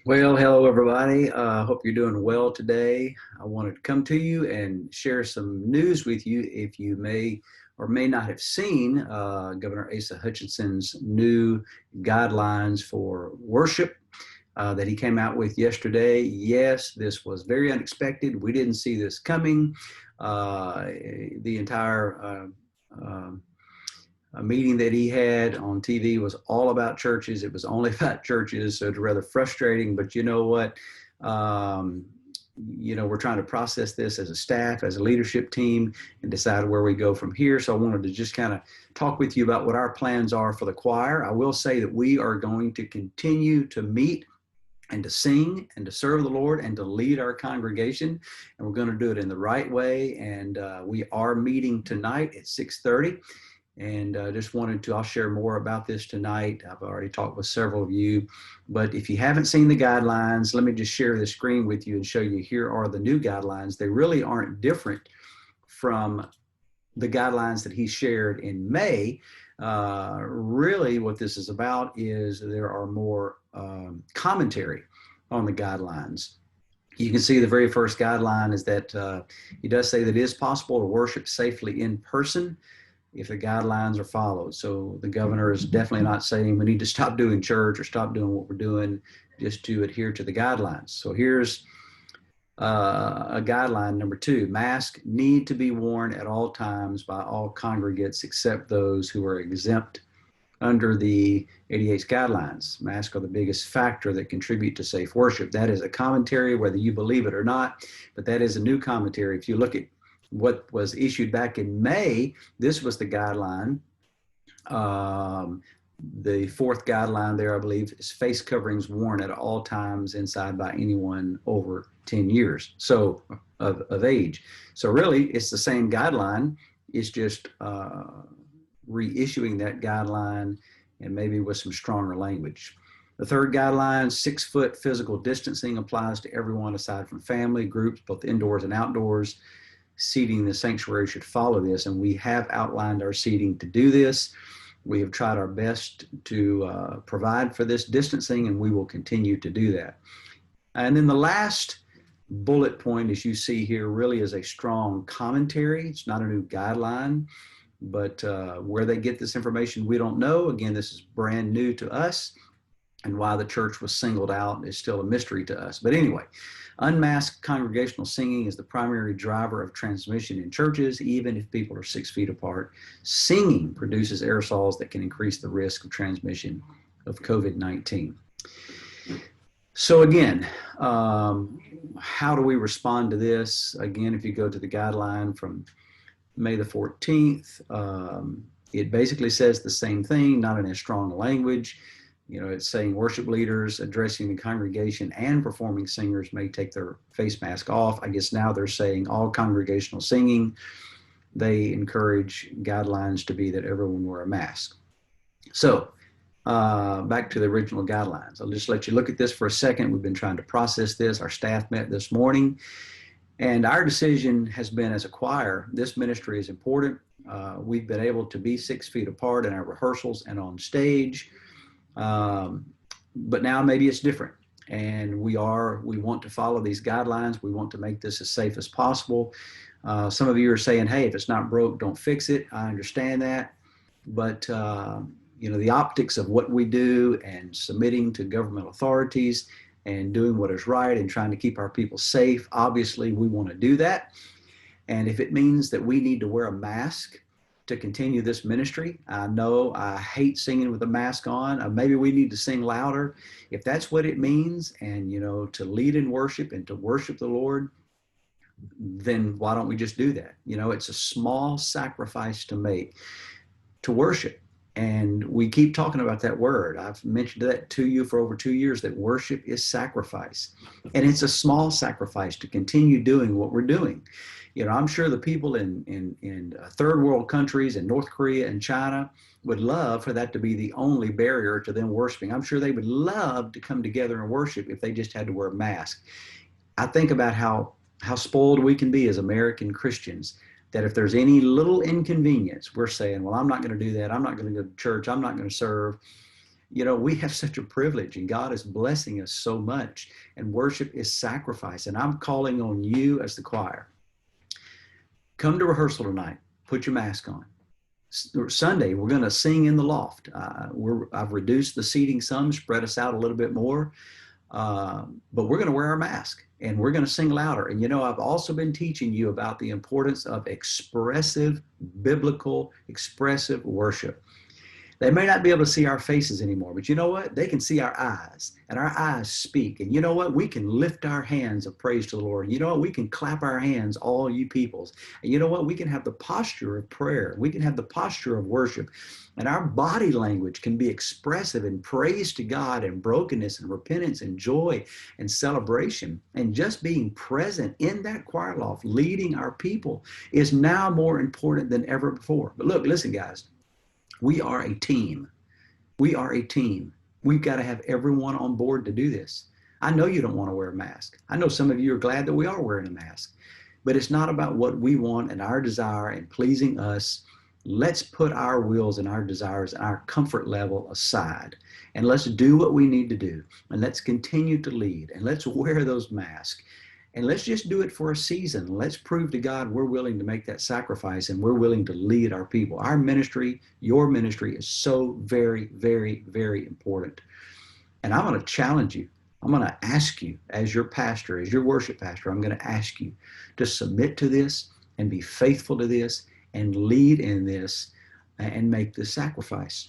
Well, hello everybody. Hope you're doing well today. I wanted to come to you and share some news with you. If you may or may not have seen Governor Asa Hutchinson's new guidelines for worship that he came out with yesterday. Yes, this was very unexpected. We didn't see this coming. The entire a meeting that he had on TV was all about churches. It was only about churches, so it's rather frustrating. But you know what? Um, we're trying to process this as a staff, as a leadership team, and decide where we go from here. So I wanted to just kind of talk with you about what our plans are for the choir. I will say that we are going to continue to meet and to sing and to serve the Lord and to lead our congregation. And we're going to do it in the right way. And we are meeting tonight at 6:30. And just wanted to, I'll share more about this tonight. I've already talked with several of you, but if you haven't seen the guidelines, let me just share the screen with you and show you here are the new guidelines. They really aren't different from the guidelines that he shared in May. Really what this is about is there are more commentary on the guidelines. You can see the very first guideline is that he does say that it is possible to worship safely in person if the guidelines are followed. So the governor is definitely not saying we need to stop doing church or stop doing what we're doing, just to adhere to the guidelines. So here's a guideline number 2. Masks need to be worn at all times by all congregants except those who are exempt under the ADA's guidelines. Masks are the biggest factor that contribute to safe worship. That is a commentary, whether you believe it or not, but that is a new commentary. If you look at what was issued back in May, this was the guideline. The fourth guideline there, I believe, is face coverings worn at all times inside by anyone over 10 years so of age. So really, it's the same guideline. It's just reissuing that guideline and maybe with some stronger language. The third guideline, 6-foot physical distancing, applies to everyone aside from family, groups, both indoors and outdoors. Seating in the sanctuary should follow this, and we have outlined our seating to do this. We have tried our best to provide for this distancing, and we will continue to do that. And then the last bullet point, as you see here, really is a strong commentary. It's not a new guideline, but where they get this information, we don't know. Again, this is brand new to us, and why the church was singled out is still a mystery to us. But anyway, unmasked congregational singing is the primary driver of transmission in churches, even if people are 6 feet apart. Singing produces aerosols that can increase the risk of transmission of COVID-19. So again, how do we respond to this? Again, if you go to the guideline from May the 14th, it basically says the same thing, not in as strong language. It's saying worship leaders addressing the congregation and performing singers may take their face mask off. I guess now they're saying all congregational singing. They encourage guidelines to be that everyone wear a mask. So back to the original guidelines. I'll just let you look at this for a second. We've been trying to process this. Our staff met this morning, and our decision has been, as a choir, this ministry is important. We've been able to be 6 feet apart in our rehearsals and on stage. But now maybe it's different, and we want to follow these guidelines. We want to make this as safe as possible. Some of you are saying, hey, if it's not broke, don't fix it. I understand that. But, the optics of what we do and submitting to government authorities and doing what is right and trying to keep our people safe, obviously we want to do that. And if it means that we need to wear a mask to continue this ministry, I know I hate singing with a mask on. Maybe we need to sing louder. If that's what it means, and to lead in worship and to worship the Lord, then why don't we just do that? It's a small sacrifice to make to worship. And we keep talking about that word. I've mentioned that to you for over 2 years, that worship is sacrifice. And it's a small sacrifice to continue doing what we're doing. I'm sure the people in third world countries in North Korea and China would love for that to be the only barrier to them worshiping. I'm sure they would love to come together and worship if they just had to wear a mask. I think about how spoiled we can be as American Christians, that if there's any little inconvenience, we're saying, well, I'm not going to do that. I'm not going to go to church. I'm not going to serve. You know, we have such a privilege, and God is blessing us so much, and worship is sacrifice. And I'm calling on you as the choir. Come to rehearsal tonight. Put your mask on. Sunday, we're going to sing in the loft. I've reduced the seating some, spread us out a little bit more, but we're going to wear our mask and we're going to sing louder. And you know, I've also been teaching you about the importance of expressive, biblical, expressive worship. They may not be able to see our faces anymore, but you know what? They can see our eyes, and our eyes speak. And you know what? We can lift our hands of praise to the Lord. And you know what? We can clap our hands, all you peoples. And you know what? We can have the posture of prayer. We can have the posture of worship. And our body language can be expressive in praise to God and brokenness and repentance and joy and celebration. And just being present in that choir loft, leading our people, is now more important than ever before. But look, listen, guys. We are a team. We are a team. We've got to have everyone on board to do this. I know you don't want to wear a mask. I know some of you are glad that we are wearing a mask, but it's not about what we want and our desire and pleasing us. Let's put our wills and our desires and our comfort level aside, and let's do what we need to do, and let's continue to lead, and let's wear those masks. And let's just do it for a season. Let's prove to God we're willing to make that sacrifice and we're willing to lead our people. Our ministry, your ministry, is so very, very, very important. And I'm going to challenge you. I'm going to ask you, as your pastor, as your worship pastor, I'm going to ask you to submit to this and be faithful to this and lead in this and make this sacrifice.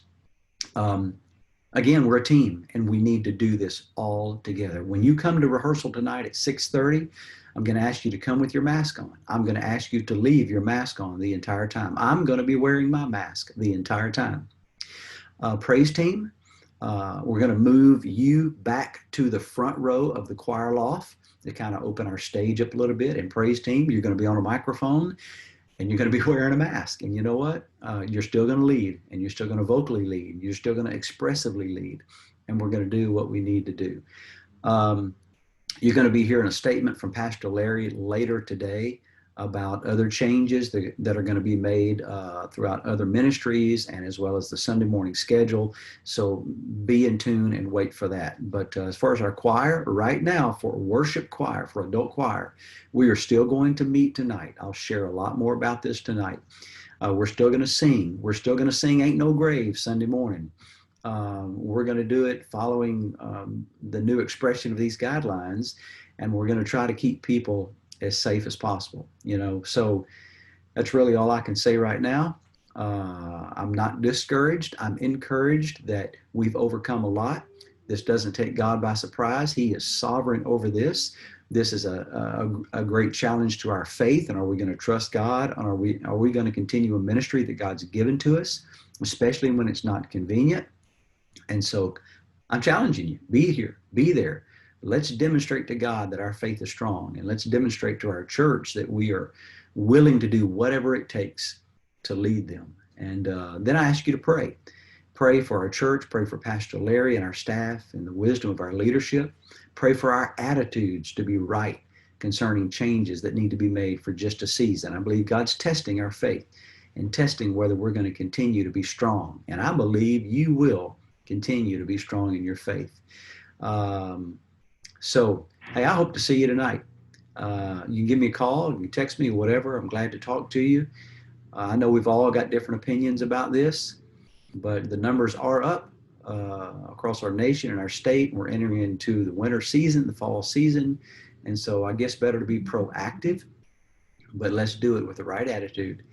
Again, we're a team, and we need to do this all together. When you come to rehearsal tonight at 6:30, I'm going to ask you to come with your mask on. I'm going to ask you to leave your mask on the entire time. I'm going to be wearing my mask the entire time. Praise team, we're going to move you back to the front row of the choir loft to kind of open our stage up a little bit. And praise team, you're going to be on a microphone. And you're going to be wearing a mask. And you know what? You're still going to lead, and you're still going to vocally lead. You're still going to expressively lead. And we're going to do what we need to do. You're going to be hearing a statement from Pastor Larry later today about other changes that are going to be made throughout other ministries and as well as the Sunday morning schedule. So be in tune and wait for that. But as far as our choir, right now for worship choir, for adult choir, we are still going to meet tonight. I'll share a lot more about this tonight. We're still going to sing. We're still going to sing Ain't No Grave Sunday morning. We're going to do it following the new expression of these guidelines, and we're going to try to keep people as safe as possible, you know. So that's really all I can say right now. I'm not discouraged. I'm encouraged that we've overcome a lot. This doesn't take God by surprise. He is sovereign over this. This is a great challenge to our faith. And are we going to trust God? And are we going to continue a ministry that God's given to us, especially when it's not convenient? And so I'm challenging you, be here, be there. Let's demonstrate to God that our faith is strong, and let's demonstrate to our church that we are willing to do whatever it takes to lead them. And then I ask you to pray. Pray for our church, pray for Pastor Larry and our staff and the wisdom of our leadership. Pray for our attitudes to be right concerning changes that need to be made for just a season. I believe God's testing our faith and testing whether we're going to continue to be strong. And I believe you will continue to be strong in your faith. So, hey, I hope to see you tonight. You can give me a call, you can text me, whatever. I'm glad to talk to you. I know we've all got different opinions about this, but the numbers are up across our nation and our state. We're entering into the winter season, the fall season. And so I guess better to be proactive, but let's do it with the right attitude.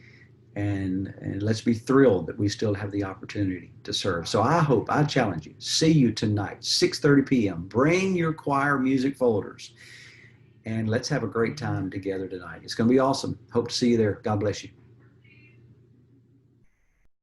And let's be thrilled that we still have the opportunity to serve. So I challenge you, see you tonight, 6:30 p.m. Bring your choir music folders, and let's have a great time together tonight. It's going to be awesome. Hope to see you there. God bless you.